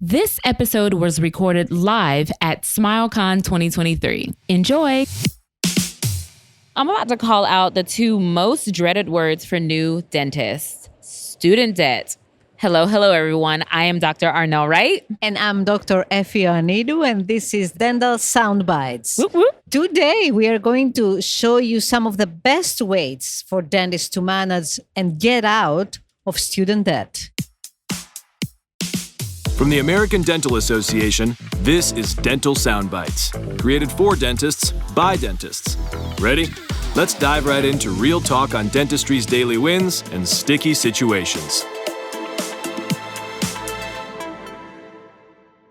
This episode was recorded live at SmileCon 2023. Enjoy! I'm about to call out the two most dreaded words for new dentists. Student debt. Hello, everyone. I am Dr. Arnell Wright. And I'm Dr. Effie Arnidu, and this is Dental Soundbites. Whoop, whoop. Today, we are going to show you some of the best ways for dentists to manage and get out of student debt. From the American Dental Association, this is Dental Soundbites, created for dentists by dentists. Ready? Let's dive right into real talk on dentistry's daily wins and sticky situations.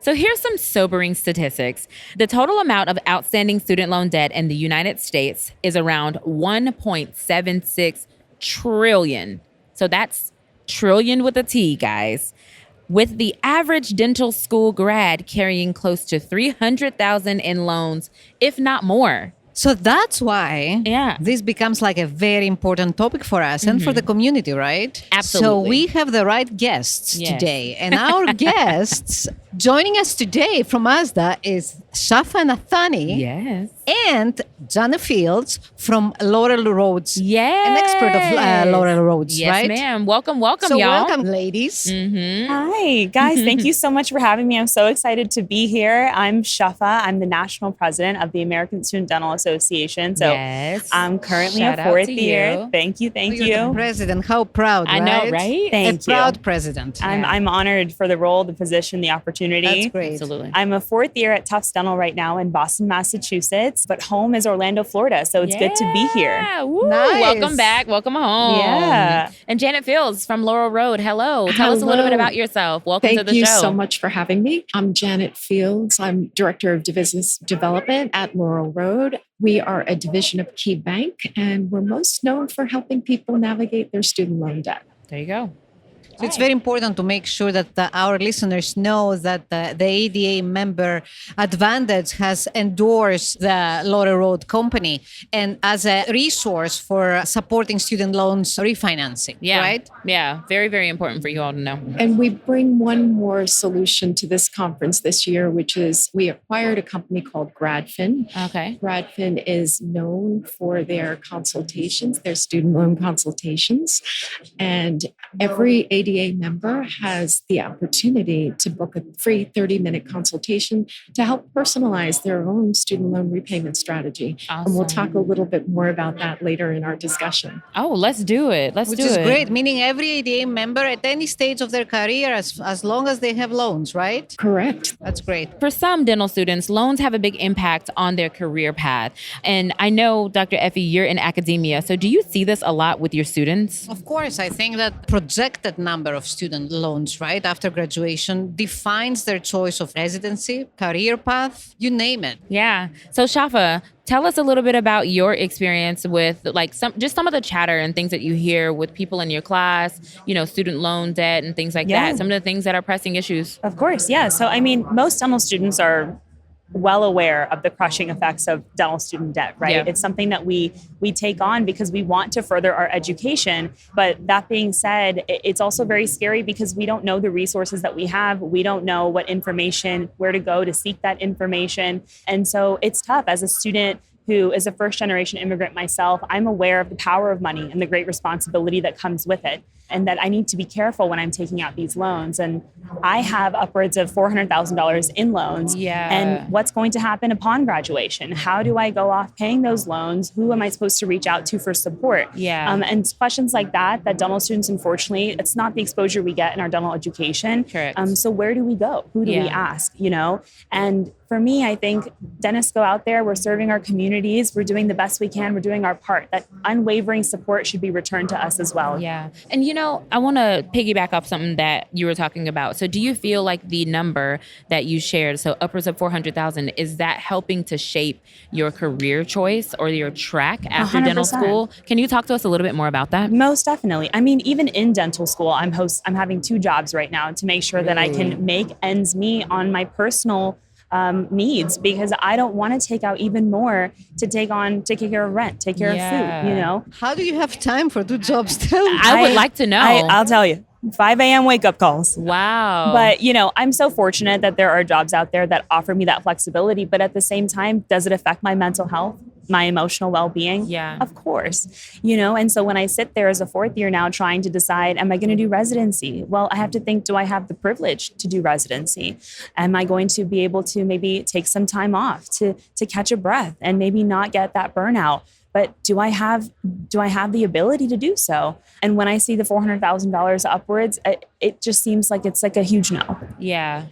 So here's some sobering statistics. The total amount of outstanding student loan debt in the United States is around 1.76 trillion. So that's trillion with a T, guys. With the average dental school grad carrying close to $300,000 in loans, if not more. So that's why this becomes like a very important topic for us and for the community, right? Absolutely. So we have the right guests today. And our guests joining us today from ASDA is Shafa and Nathani. Yes. And Janet Fields from Laurel Road. Yes. An expert of Laurel Road, yes, right? Yes, ma'am. Welcome, so y'all. Welcome, ladies. Mm-hmm. Hi, guys. Thank you so much for having me. I'm so excited to be here. I'm Shafa. I'm the national president of the American Student Dental Association. So I'm currently a fourth year. Thank you. You're the president. How proud, I know, right? Thank you. A proud president. I'm honored for the role, the position, the opportunity. That's great. Absolutely. I'm a fourth year at Tufts Dental right now in Boston, Massachusetts, but home is Orlando, Florida. So it's good to be here. Woo. Nice. Welcome back. Welcome home. Yeah. And Janet Fields from Laurel Road. Hello. Tell us a little bit about yourself. Welcome to the show. Thank you so much for having me. I'm Janet Fields. I'm Director of Business Development at Laurel Road. We are a division of Key Bank, and we're most known for helping people navigate their student loan debt. There you go. So it's very important to make sure that our listeners know that the ADA member Advantage has endorsed the Laurel Road company and as a resource for supporting student loans refinancing, right? Yeah, very, very important for you all to know. And we bring one more solution to this conference this year, which is we acquired a company called GradFin. Okay. GradFin is known for their consultations, their student loan consultations, and every ADA member has the opportunity to book a free 30-minute consultation to help personalize their own student loan repayment strategy. Awesome. And we'll talk a little bit more about that later in our discussion. Oh, let's do it. Which is great, meaning every ADA member at any stage of their career, as long as they have loans, right? Correct. That's great. For some dental students, loans have a big impact on their career path. And I know, Dr. Effie, you're in academia. So do you see this a lot with your students? Of course, I think that projected number of student loans, right, after graduation defines their choice of residency, career path, you name it. Yeah. So Shafa, tell us a little bit about your experience with like some of the chatter and things that you hear with people in your class, student loan debt and things like that. Some of the things that are pressing issues. Of course. Yeah. So, most dental students are well aware of the crushing effects of dental student debt, right? Yeah. It's something that we take on because we want to further our education. But that being said, it's also very scary because we don't know the resources that we have. We don't know what information, where to go to seek that information. And so it's tough as a student who is a first-generation immigrant myself. I'm aware of the power of money and the great responsibility that comes with it, and that I need to be careful when I'm taking out these loans. And I have upwards of $400,000 in loans. Yeah. And what's going to happen upon graduation? How do I go off paying those loans? Who am I supposed to reach out to for support? Yeah. And questions like that dental students, unfortunately, it's not the exposure we get in our dental education. Correct. So where do we go? Who do we ask? And for me, I think dentists go out there, we're serving our communities, we're doing the best we can, we're doing our part. That unwavering support should be returned to us as well. Yeah. And I want to piggyback off something that you were talking about. So do you feel like the number that you shared, so upwards of 400,000, is that helping to shape your career choice or your track after 100%. dental school? Can you talk to us a little bit more about that? Most definitely. Even in dental school, I'm having 2 jobs right now to make sure that I can make ends meet on my personal needs, because I don't want to take out even more to take care of rent, take care of food, How do you have time for 2 jobs? Tell me. I would like to know. I'll tell you. 5 a.m. wake up calls. Wow. But, I'm so fortunate that there are jobs out there that offer me that flexibility. But at the same time, does it affect my mental health, my emotional well-being? Yeah. Of course. And so when I sit there as a fourth year now trying to decide, am I going to do residency? Well, I have to think, do I have the privilege to do residency? Am I going to be able to maybe take some time off to catch a breath and maybe not get that burnout? But do I have the ability to do so? And when I see the $400,000 upwards, it just seems like it's like a huge no. Yeah.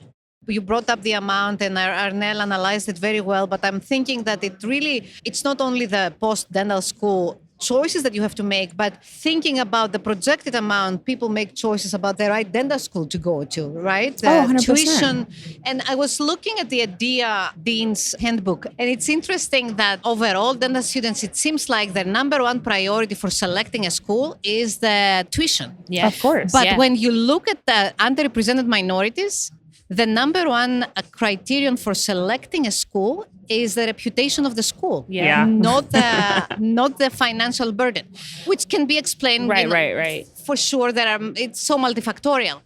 You brought up the amount and Arnel analyzed it very well, but I'm thinking that it's not only the post-dental school choices that you have to make, but thinking about the projected amount, people make choices about the right dental school to go to, right? The 100%. tuition. And I was looking at the ASDA Dean's Handbook, and it's interesting that overall dental students, it seems like the number one priority for selecting a school is the tuition. Yeah. Of course. But when you look at the underrepresented minorities, the number one criterion for selecting a school is the reputation of the school, Yeah. not the financial burden, which can be explained. Right. For sure, it's so multifactorial.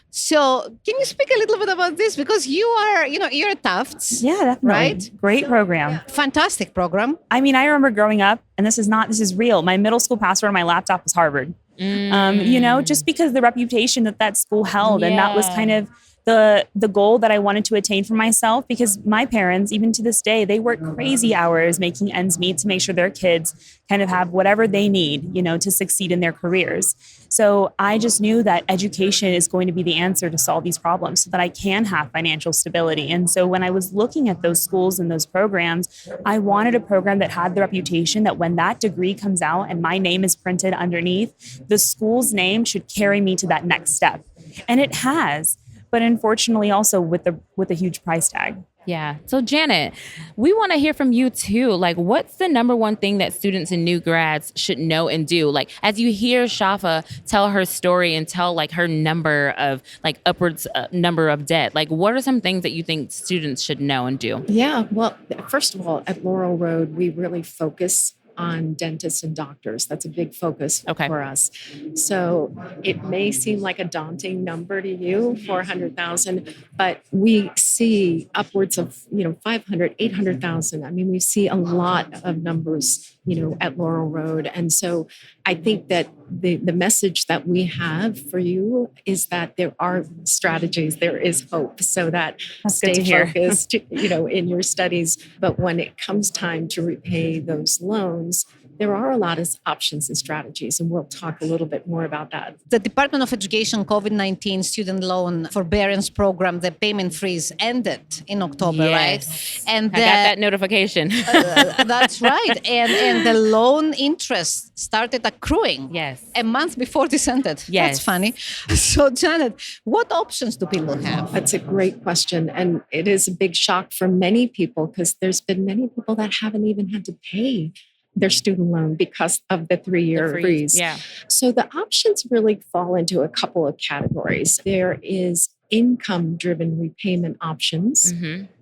So, can you speak a little bit about this? Because you're at Tufts. Yeah, definitely. Right? Great program. Fantastic program. I mean, I remember growing up, and this is real. My middle school password on my laptop was Harvard. Just because the reputation that school held, and that was kind of the goal that I wanted to attain for myself, because my parents, even to this day, they work crazy hours making ends meet to make sure their kids kind of have whatever they need, to succeed in their careers. So I just knew that education is going to be the answer to solve these problems so that I can have financial stability. And so when I was looking at those schools and those programs, I wanted a program that had the reputation that when that degree comes out and my name is printed underneath, the school's name should carry me to that next step. And it has. But unfortunately, also with a huge price tag. Yeah. So Janet, we want to hear from you too. Like, what's the number one thing that students and new grads should know and do? Like, as you hear Shafa tell her story and tell like her number of like upwards number of debt, like what are some things that you think students should know and do? Yeah, well, first of all, at Laurel Road, we really focus on dentists and doctors. That's a big focus for us. So it may seem like a daunting number to you, 400,000, but we see upwards of, 500, 800,000. I mean, we see a lot of numbers, at Laurel Road. And so I think that the message that we have for you is that there are strategies, there is hope, so that stay focused, in your studies. But when it comes time to repay those loans, there are a lot of options and strategies, and we'll talk a little bit more about that. The Department of Education COVID-19 student loan forbearance program, the payment freeze ended in October, right? And I got that notification. That's right. And the loan interest started accruing. Yes. A month before this ended. Yes. That's funny. So, Janet, what options do people have? That's a great question. And it is a big shock for many people because there's been many people that haven't even had to pay their student loan because of the 3-year freeze. Yeah. So the options really fall into a couple of categories. There is income-driven repayment options,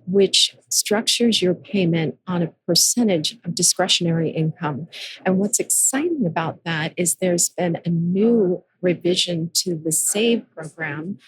which structures your payment on a percentage of discretionary income. And what's exciting about that is there's been a new revision to the SAVE program,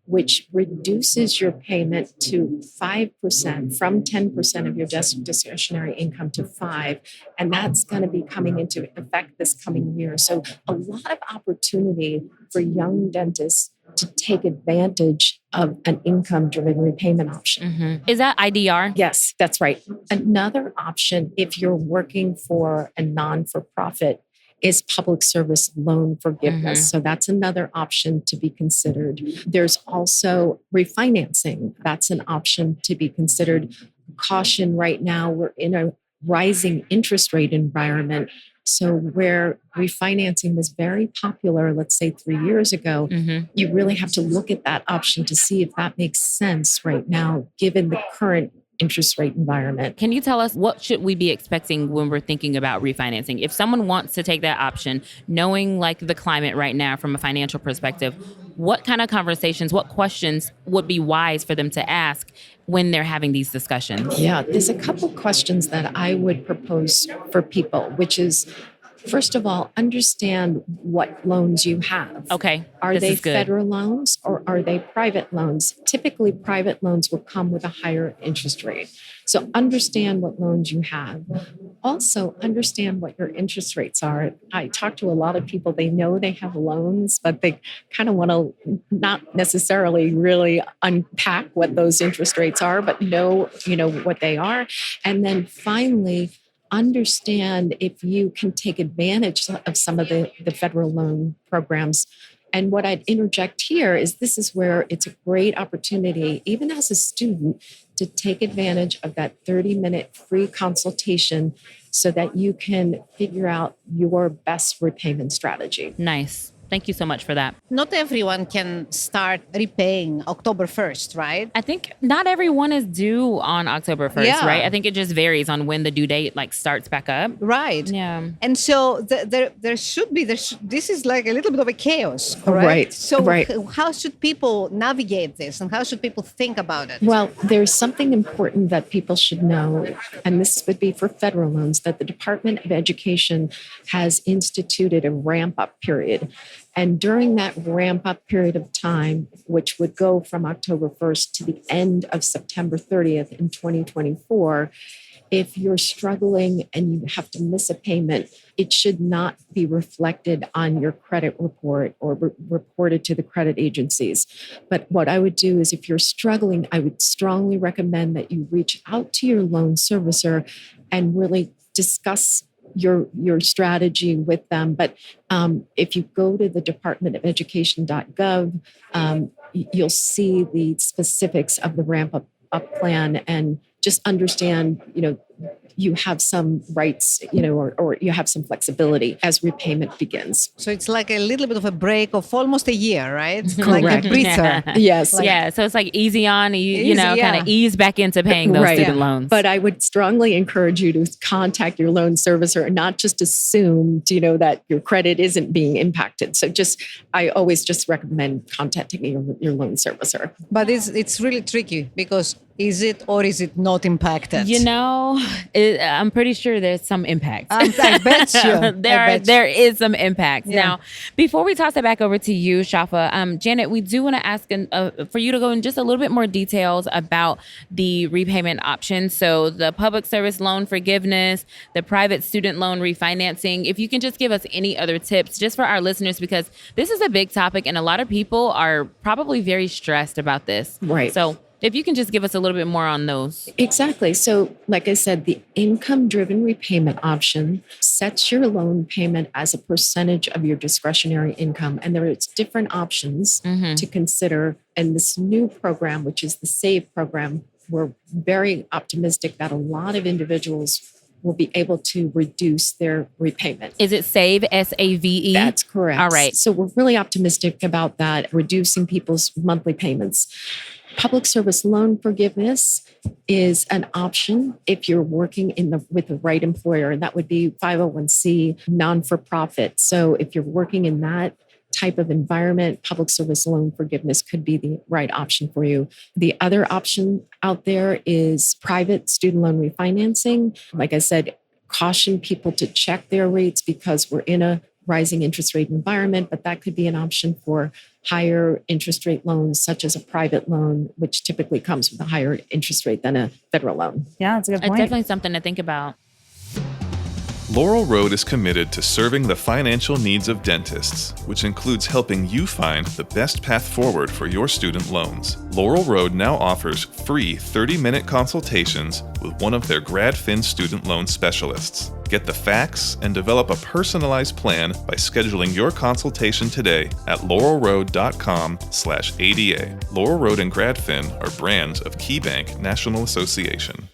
which reduces your payment to 5% from 10% of your discretionary income to 5%. And that's going to be coming into effect this coming year. So a lot of opportunity for young dentists to take advantage of an income-driven repayment option. Is that IDR? Yes, that's right. Another option, if you're working for a non-for-profit, is public service loan forgiveness. So that's another option to be considered. There's also refinancing. That's an option to be considered. Caution right now, we're in a rising interest rate environment. So where refinancing was very popular, let's say 3 years ago, you really have to look at that option to see if that makes sense right now, given the current interest rate environment. Can you tell us what should we be expecting when we're thinking about refinancing? If someone wants to take that option, knowing like the climate right now from a financial perspective, what kind of conversations, what questions would be wise for them to ask when they're having these discussions? Yeah, there's a couple questions that I would propose for people, which is, First of all, understand what loans you have. Okay. Are this they is good. federal loans or are they private loans? Typically, private loans will come with a higher interest rate. So understand what loans you have. Also, understand what your interest rates are. I talk to a lot of people, they know they have loans, but they kind of want to not necessarily really unpack what those interest rates are, but know what they are. And then finally, understand if you can take advantage of some of the federal loan programs. And what I'd interject here is this is where it's a great opportunity, even as a student, to take advantage of that 30-minute free consultation so that you can figure out your best repayment strategy. Nice. Thank you so much for that. Not everyone can start repaying October 1st, right? I think not everyone is due on October 1st, Yeah. right? I think it just varies on when the due date starts back up. Right. Yeah. And so there should be, this is like a little bit of a chaos, correct? Right, So right. how should people navigate this and how should people think about it? Well, there's something important that people should know, and this would be for federal loans, that the Department of Education has instituted a ramp-up period. And during that ramp-up period of time, which would go from October 1st to the end of September 30th in 2024, if you're struggling and you have to miss a payment, it should not be reflected on your credit report or reported to the credit agencies. But what I would do is if you're struggling, I would strongly recommend that you reach out to your loan servicer and really discuss your strategy with them. But if you go to the departmentofelducation.gov, you'll see the specifics of the ramp up plan and just understand, you have some rights, or you have some flexibility as repayment begins. So it's like a little bit of a break of almost a year, right? Like a breather. Yes. Yeah. So it's like easy on, Easy, kind yeah. of ease back into paying those Right. student loans. But I would strongly encourage you to contact your loan servicer and not just assume, that your credit isn't being impacted. So I always just recommend contacting your loan servicer. But it's really tricky because is it or is it not impacted? I'm pretty sure there's some impact. I bet you. There is some impact. Yeah. Now, before we toss it back over to you, Shafa, Janet, we do want to ask for you to go in just a little bit more details about the repayment options. So the public service loan forgiveness, the private student loan refinancing. If you can just give us any other tips just for our listeners, because this is a big topic and a lot of people are probably very stressed about this. Right. So if you can just give us a little bit more on those. Exactly. So, like I said, the income-driven repayment option sets your loan payment as a percentage of your discretionary income. And there is different options to consider. And this new program, which is the SAVE program, we're very optimistic that a lot of individuals will be able to reduce their repayment. Is it SAVE, SAVE? That's correct. All right. So we're really optimistic about that, reducing people's monthly payments. Public service loan forgiveness is an option if you're working with the right employer, and that would be 501c, non-for-profit. So if you're working in that type of environment, public service loan forgiveness could be the right option for you. The other option out there is private student loan refinancing. Like I said, caution people to check their rates because we're in a rising interest rate environment, but that could be an option for higher interest rate loans, such as a private loan, which typically comes with a higher interest rate than a federal loan. Yeah, that's a good It's point. definitely something to think about. Laurel Road is committed to serving the financial needs of dentists, which includes helping you find the best path forward for your student loans. Laurel Road now offers free 30-minute consultations with one of their GradFin student loan specialists. Get the facts and develop a personalized plan by scheduling your consultation today at laurelroad.com/ADA. Laurel Road and GradFin are brands of KeyBank National Association.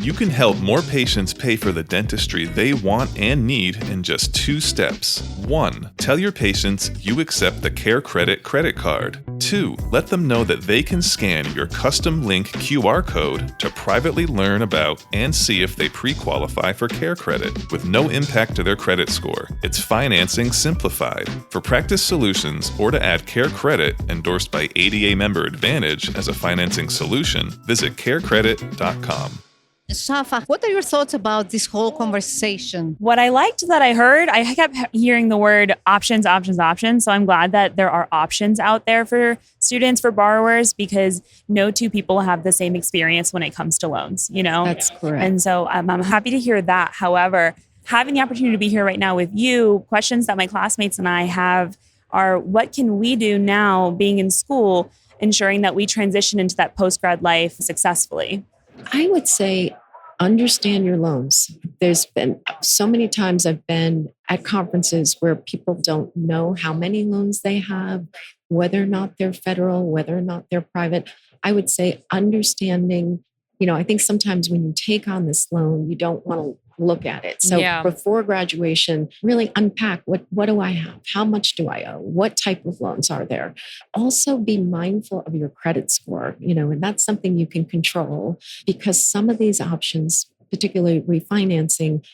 You can help more patients pay for the dentistry they want and need in just 2 steps. 1. Tell your patients you accept the Care Credit credit card. 2. Let them know that they can scan your custom link QR code to privately learn about and see if they pre-qualify for Care Credit with no impact to their credit score. It's financing simplified. For practice solutions or to add Care Credit endorsed by ADA Member Advantage as a financing solution, visit carecredit.com. Shafa, what are your thoughts about this whole conversation? What I liked that I heard, I kept hearing the word options, options, options. So I'm glad that there are options out there for students, for borrowers, because no two people have the same experience when it comes to loans, you know? That's correct. And so I'm happy to hear that. However, having the opportunity to be here right now with you, questions that my classmates and I have are, what can we do now being in school, ensuring that we transition into that post-grad life successfully? I would say understand your loans. There's been so many times I've been at conferences where people don't know how many loans they have, whether or not they're federal, whether or not they're private. I would say understanding, I think sometimes when you take on this loan, you don't want to look at it. So before graduation, really unpack what do I have? How much do I owe? What type of loans are there? Also be mindful of your credit score, and that's something you can control, because some of these options, particularly refinancing,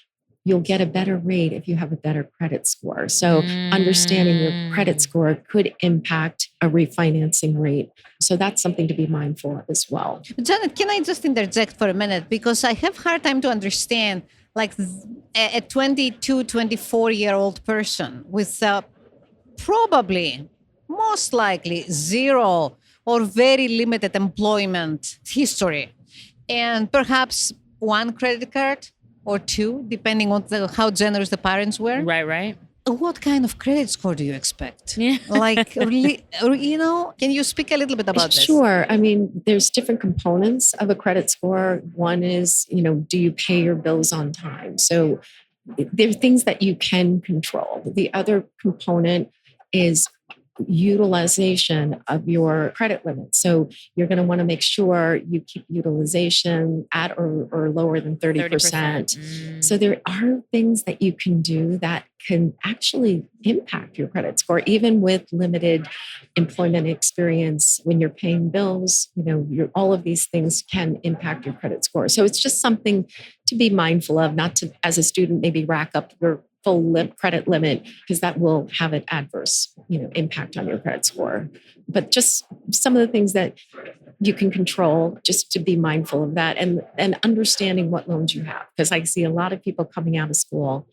you'll get a better rate if you have a better credit score. So understanding your credit score could impact a refinancing rate. So that's something to be mindful of as well. Janet, can I just interject for a minute? Because I have a hard time to understand, like a 22, 24-year-old person with probably, most likely, zero or very limited employment history, and perhaps one credit card or two, depending on how generous the parents were. Right. What kind of credit score do you expect? Yeah. Can you speak a little bit about this? Sure. I mean, there's different components of a credit score. One is, do you pay your bills on time? So there are things that you can control. The other component is utilization of your credit limit. So you're going to want to make sure you keep utilization at or lower than 30%. So there are things that you can do that can actually impact your credit score, even with limited employment experience. When you're paying bills, all of these things can impact your credit score. So it's just something to be mindful of, not to, as a student, maybe rack up your full credit limit, because that will have an adverse, impact on your credit score. But just some of the things that you can control, just to be mindful of that, and understanding what loans you have. Because I see a lot of people coming out of school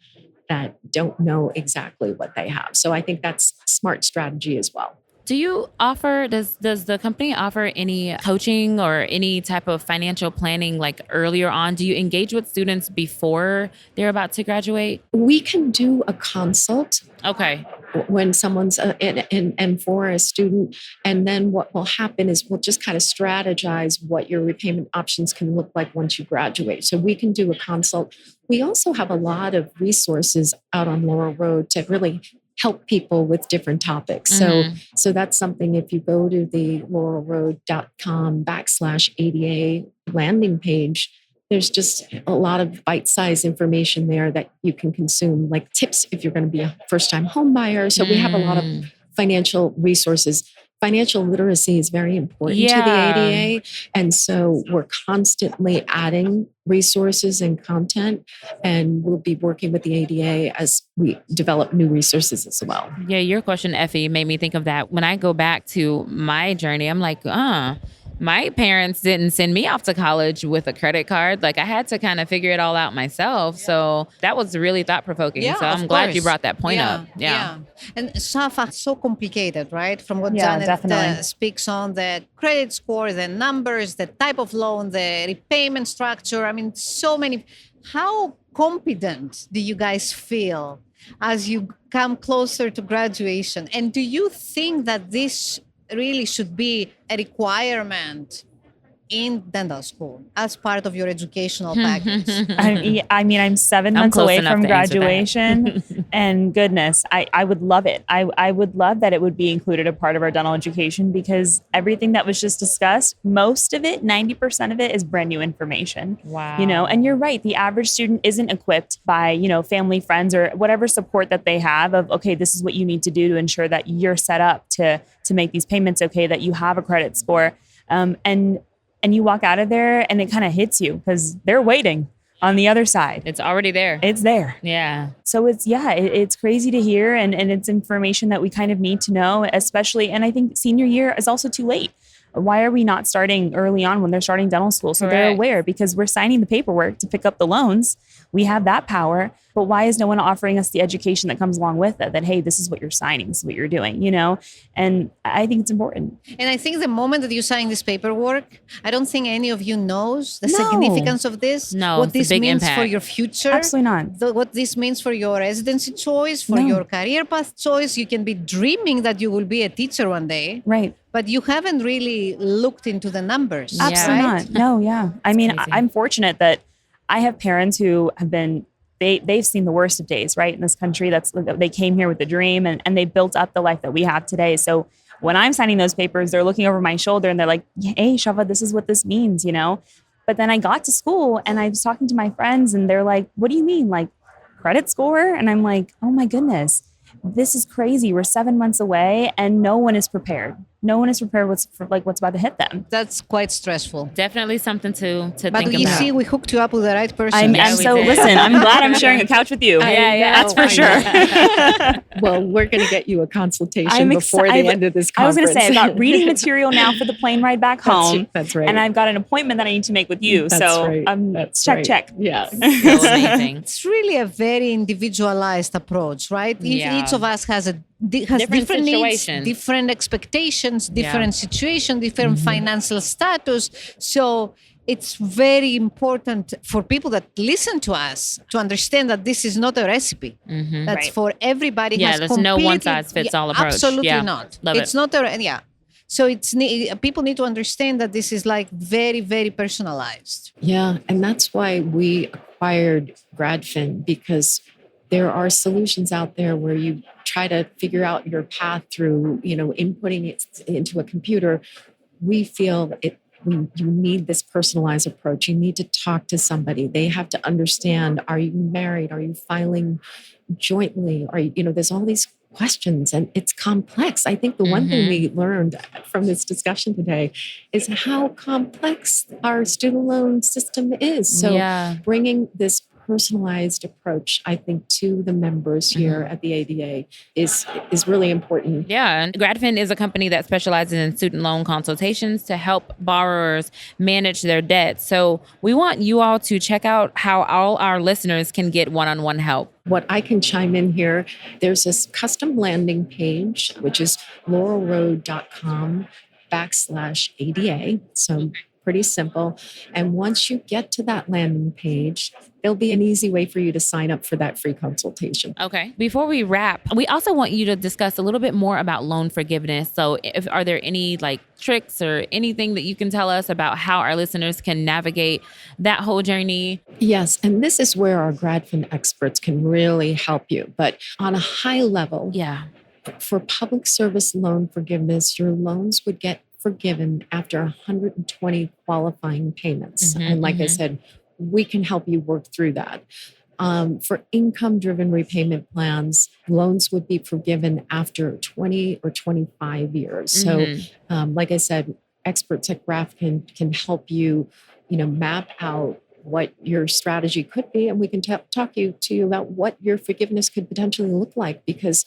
that don't know exactly what they have. So I think that's a smart strategy as well. Do you offer, does the company offer any coaching or any type of financial planning like earlier on? Do you engage with students before they're about to graduate? We can do a consult. Okay. When someone's and for a student. And then what will happen is we'll just kind of strategize what your repayment options can look like once you graduate. So we can do a consult. We also have a lot of resources out on Laurel Road to really help people with different topics. So that's something, if you go to the laurelroad.com/ADA landing page, there's just a lot of bite-sized information there that you can consume, like tips if you're going to be a first-time home buyer. So we have a lot of financial resources. Financial literacy is very important to the ADA. And so we're constantly adding resources and content, and we'll be working with the ADA as we develop new resources as well. Yeah, your question, Effie, made me think of that. When I go back to my journey, I'm like, my parents didn't send me off to college with a credit card. Like I had to kind of figure it all out myself. So that was really thought-provoking. Yeah, so I'm glad you brought that point up. Yeah. And Shafa, so complicated, right? From what Yeah, Janet speaks on, the credit score, the numbers, the type of loan, the repayment structure. I mean, so many. How confident do you guys feel as you come closer to graduation? And do you think that this really should be a requirement in dental school as part of your educational package? I'm 7 months close away enough from to answer that. graduation and goodness, I would love it. I would love that it would be included a part of our dental education, because everything that was just discussed, most of it, 90% of it is brand new information. Wow. And you're right. The average student isn't equipped by, family, friends, or whatever support that they have of, okay, this is what you need to do to ensure that you're set up to make these payments okay, that you have a credit score. And you walk out of there and it kind of hits you because they're waiting on the other side. It's already there. It's there. Yeah. So it's crazy to hear. And it's information that we kind of need to know, especially, and I think senior year is also too late. Why are we not starting early on when they're starting dental school? So they're aware, because we're signing the paperwork to pick up the loans. We have that power, but why is no one offering us the education that comes along with it? That, hey, this is what you're signing, this is what you're doing, you know? And I think it's important. And I think the moment that you sign this paperwork, I don't think any of you knows the significance of this. No, what it's a this big means impact. for your future. Absolutely not. What this means for your residency choice, for your career path choice. You can be dreaming that you will be a teacher one day. Right. But you haven't really looked into the numbers. Absolutely right? not. No, yeah. I mean, crazy. I'm fortunate that I have parents who have been, they've seen the worst of days, right? In this country, they came here with a dream and they built up the life that we have today. So when I'm signing those papers, they're looking over my shoulder and they're like, hey, Shafa, this is what this means, you know? But then I got to school and I was talking to my friends and they're like, what do you mean? Like credit score? And I'm like, oh my goodness, this is crazy. We're 7 months away and no one is prepared. No one is prepared what's about to hit them. That's quite stressful. Definitely something to But think about. you see, we hooked you up with the right person. Yeah, we did. Listen, I'm glad I'm sharing a couch with you. That's for sure. Well, we're going to get you a consultation I'm before the end of this I was conference. going to say, I've got reading material now for the plane ride back home. That's right. And I've got an appointment that I need to make with you. That's so right. That's check, right. check. Yeah. So amazing. It's really a very individualized approach, right? Each of us has different needs, situation. different expectations, different situation, different financial status. So it's very important for people that listen to us to understand that this is not a recipe. That's for everybody. Yeah, has there's no completely- one-size-fits-all approach. Absolutely Yeah. not. Love It's not a So people need to understand that this is like very, very personalized. Yeah, and that's why we acquired GradFin, because there are solutions out there where you try to figure out your path through, inputting it into a computer. We feel you need this personalized approach. You need to talk to somebody. They have to understand, are you married? Are you filing jointly? There's all these questions and it's complex. I think the one thing we learned from this discussion today is how complex our student loan system is. So bringing this personalized approach, I think, to the members here at the ADA is really important. Yeah, and GradFin is a company that specializes in student loan consultations to help borrowers manage their debt. So we want you all to check out how all our listeners can get one-on-one help. What I can chime in here, there's this custom landing page, which is laurelroad.com/ADA. So pretty simple. And once you get to that landing page, there'll be an easy way for you to sign up for that free consultation. Okay. Before we wrap, we also want you to discuss a little bit more about loan forgiveness. So are there any tricks or anything that you can tell us about how our listeners can navigate that whole journey? Yes. And this is where our GradFin experts can really help you. But on a high level, for public service loan forgiveness, your loans would get forgiven after 120 qualifying payments. And like I said, we can help you work through that. For income-driven repayment plans, loans would be forgiven after 20 or 25 years. So like I said, experts at GradFin can help you, map out what your strategy could be. And we can talk to you about what your forgiveness could potentially look like, because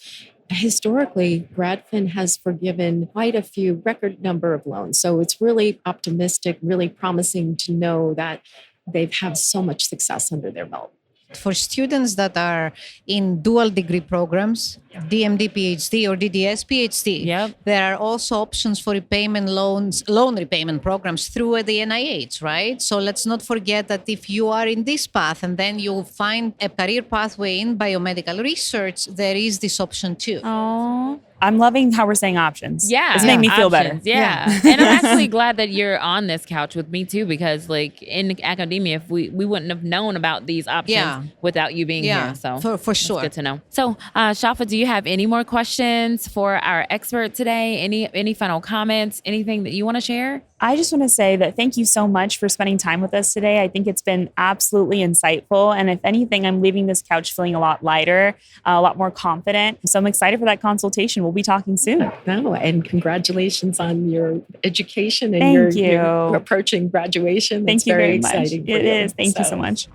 historically, GradFin has forgiven quite a few record number of loans. So it's really optimistic, really promising to know that they've had so much success under their belt. For students that are in dual degree programs, DMD PhD or DDS PhD, there are also options for loan repayment programs through the NIH, right? So let's not forget that if you are in this path and then you find a career pathway in biomedical research, there is this option too. Oh, I'm loving how we're saying options. Yeah. It's making me feel better. Yeah. And I'm actually glad that you're on this couch with me too, because in academia, if we wouldn't have known about these options without you being here. So for sure. That's good to know. So Shafa, do you have any more questions for our expert today? Any final comments, anything that you want to share? I just want to say that thank you so much for spending time with us today. I think it's been absolutely insightful. And if anything, I'm leaving this couch feeling a lot lighter, a lot more confident. So I'm excited for that consultation. We'll be talking soon. No, and congratulations on your education and Thank you. your approaching graduation. Thank you very very exciting much. for It you. is. Thank you so much.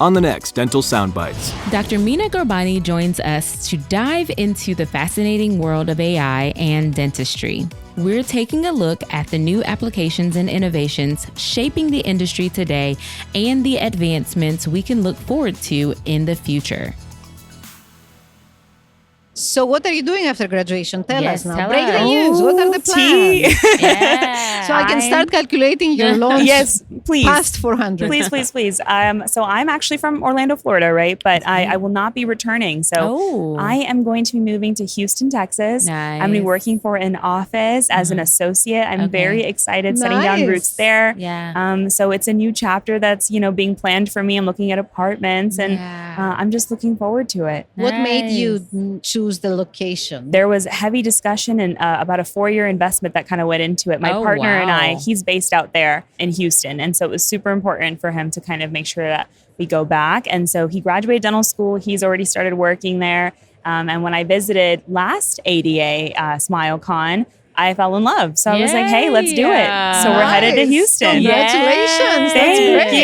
on the next Dental Soundbites. Dr. Mina Gorbani joins us to dive into the fascinating world of AI and dentistry. We're taking a look at the new applications and innovations shaping the industry today and the advancements we can look forward to in the future. So what are you doing after graduation? Tell us now. tell Break the us. news. What are the plans? Yeah. So I can start calculating your loans Yes, please. past 400. Please. So I'm actually from Orlando, Florida, right? But I will not be returning. So I am going to be moving to Houston, Texas. I'm going to be working for an office as an associate. I'm very excited, setting down roots there. Yeah. So it's a new chapter that's, being planned for me. I'm looking at apartments and I'm just looking forward to it. What made you choose the location? There was heavy discussion and about a 4-year investment that kind of went into it. My partner and I, he's based out there in Houston. And so it was super important for him to kind of make sure that we go back. And so he graduated dental school. He's already started working there. And when I visited last ADA SmileCon, I fell in love. So I was like, hey, let's do it. So we're headed to Houston. Congratulations. Thank That's you.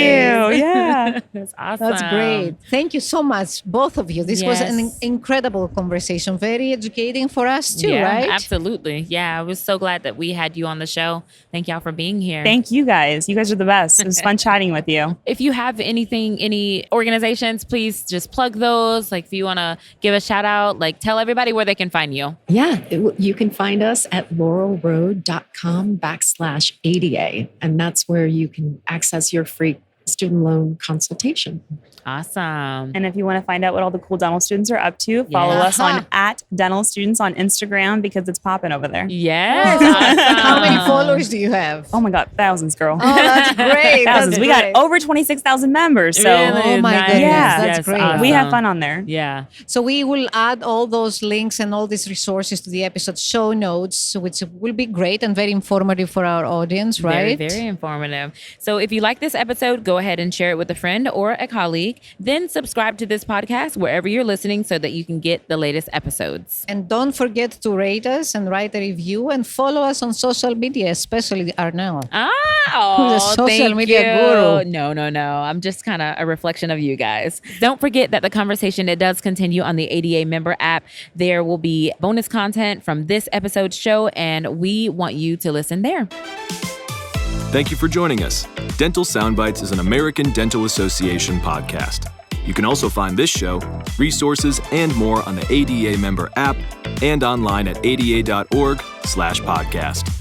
Yeah. That's awesome. That's great. Thank you so much, both of you. This was an incredible conversation. Very educating for us too, right? Absolutely. Yeah, I was so glad that we had you on the show. Thank y'all for being here. Thank you guys. You guys are the best. It was fun chatting with you. If you have any organizations, please just plug those. Like if you want to give a shout out, like tell everybody where they can find you. Yeah, you can find us at laurelroad.com/ADA. And that's where you can access your free student loan consultation. Awesome. And if you want to find out what all the cool dental students are up to, follow us on @dentalstudents on Instagram because it's popping over there. Yes. Awesome. How many followers do you have? Oh my God, thousands, girl. Oh, that's great. Thousands. That's We great. got over 26,000 members. So Really? Oh my Nice. goodness, Yeah. that's great. Awesome. we have fun on there. Yeah. So we will add all those links and all these resources to the episode show notes, which will be great and very informative for our audience, right? Very, very informative. So if you like this episode, go ahead and share it with a friend or a colleague. Then subscribe to this podcast wherever you're listening so that you can get the latest episodes. And don't forget to rate us and write a review and follow us on social media, especially Arnell. Who's a social thank media you. guru. No. I'm just kind of a reflection of you guys. Don't forget that the conversation, it does continue on the ADA member app. There will be bonus content from this episode's show, and we want you to listen there. Thank you for joining us. Dental Soundbites is an American Dental Association podcast. You can also find this show, resources, and more on the ADA member app and online at ada.org/podcast.